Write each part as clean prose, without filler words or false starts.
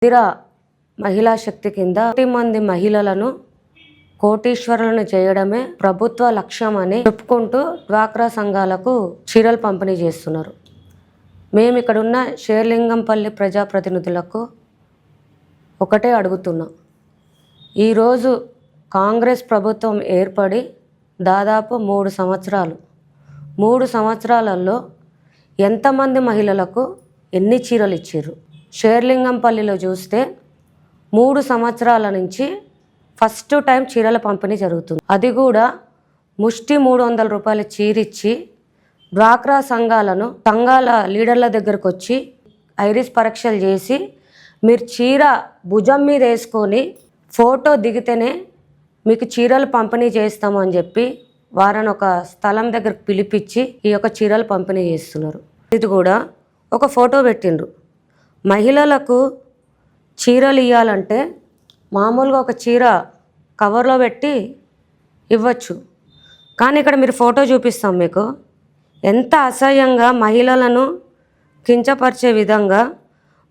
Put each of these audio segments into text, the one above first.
ఇందిరా మహిళా శక్తి కింద 1 మంది మహిళలను కోటీశ్వరులను చేయడమే ప్రభుత్వ లక్ష్యం అని చెప్పుకుంటూ డ్వాక్రా సంఘాలకు చీరలు పంపిణీ చేస్తున్నారు. మేము ఇక్కడ ఉన్న షేర్లింగంపల్లి ప్రజాప్రతినిధులకు ఒకటే అడుగుతున్నాం. ఈరోజు కాంగ్రెస్ ప్రభుత్వం ఏర్పడి దాదాపు 3 సంవత్సరాలు. 3 సంవత్సరాలలో ఎంతమంది మహిళలకు ఎన్ని చీరలు ఇచ్చారు? షేర్లింగంపల్లిలో చూస్తే 3 సంవత్సరాల నుంచి ఫస్ట్ టైం చీరల పంపిణీ జరుగుతుంది. అది కూడా ముష్టి 300 రూపాయల చీరిచ్చి డ్వాక్రా సంఘాల లీడర్ల దగ్గరకు వచ్చి ఐరిస్ పరీక్షలు చేసి మీరు చీర భుజం మీద వేసుకొని ఫోటో దిగితేనే మీకు చీరలు పంపిణీ చేస్తాము అని చెప్పి వారిని ఒక స్థలం దగ్గరకు పిలిపించి ఈ యొక్క చీరలు పంపిణీ చేస్తున్నారు. ఇది కూడా ఒక ఫోటో పెట్టిండ్రు. మహిళలకు చీరలు ఇవ్వాలంటే మామూలుగా ఒక చీర కవర్లో పెట్టి ఇవ్వచ్చు, కానీ ఇక్కడ మీరు ఫోటో చూపిస్తాం మీకు. ఎంత అసహ్యంగా మహిళలను కించపరిచే విధంగా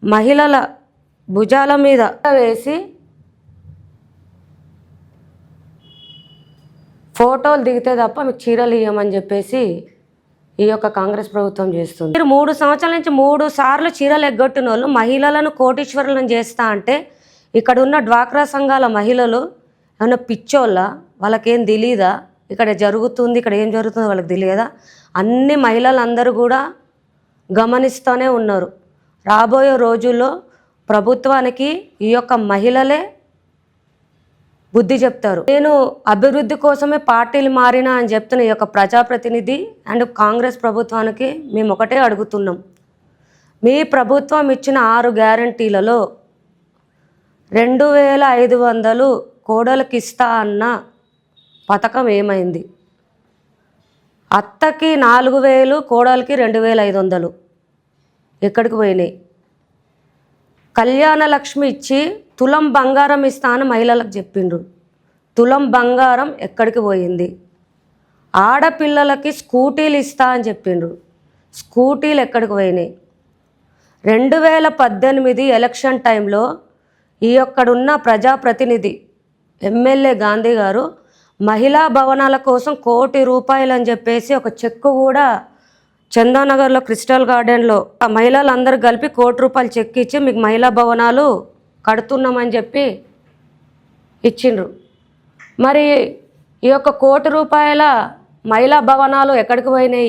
మహిళల భుజాల మీద వేసి ఫోటోలు దిగితే తప్ప మీకు చీరలు ఇవ్వమని చెప్పేసి ఈ యొక్క కాంగ్రెస్ ప్రభుత్వం చేస్తుంది. మీరు 3 సంవత్సరాల నుంచి 3 సార్లు చీరలు ఎగ్గొట్టిన వాళ్ళు మహిళలను కోటీశ్వరులను చేస్తా అంటే ఇక్కడ ఉన్న డ్వాక్రా సంఘాల మహిళలు ఏమన్నా పిచ్చోళ్ళ? వాళ్ళకేం తెలియదా ఇక్కడ జరుగుతుంది, ఇక్కడ ఏం జరుగుతుందో వాళ్ళకి తెలియదా? అన్ని మహిళలందరూ కూడా గమనిస్తూనే ఉన్నారు. రాబోయే రోజుల్లో ప్రభుత్వానికి ఈ యొక్క మహిళలే బుద్ధి చెప్తారు. నేను అభివృద్ధి కోసమే పార్టీలు మారినా అని చెప్తున్న ఈ యొక్క ప్రజాప్రతినిధి అండ్ కాంగ్రెస్ ప్రభుత్వానికి మేము ఒకటే అడుగుతున్నాం. మీ ప్రభుత్వం ఇచ్చిన 6 గ్యారంటీలలో 2500 కోడలకు ఇస్తా అన్న పథకం ఏమైంది? అత్తకి 4000, కోడలికి 2500 ఎక్కడికి పోయినాయి? కళ్యాణ లక్ష్మి ఇచ్చి తులం బంగారం ఇస్తా అని మహిళలకు చెప్పిండ్రు. తులం బంగారం ఎక్కడికి పోయింది? ఆడపిల్లలకి స్కూటీలు ఇస్తా అని చెప్పిండ్రు. స్కూటీలు ఎక్కడికి పోయినాయి? 2018 ఎలక్షన్ టైంలో ఈ యొక్కడున్న ప్రజాప్రతినిధి ఎమ్మెల్యే గాంధీ గారు మహిళా భవనాల కోసం ₹1 కోటి అని చెప్పేసి ఒక చెక్కు కూడా చందానగర్లో క్రిస్టల్ గార్డెన్లో ఆ మహిళలందరూ కలిపి ₹1 కోటి చెక్ ఇచ్చి మీకు మహిళా భవనాలు కడుతున్నామని చెప్పి ఇచ్చిండ్రు. మరి ఈ యొక్క ₹1 కోటి మహిళా భవనాలు ఎక్కడికి పోయినాయి?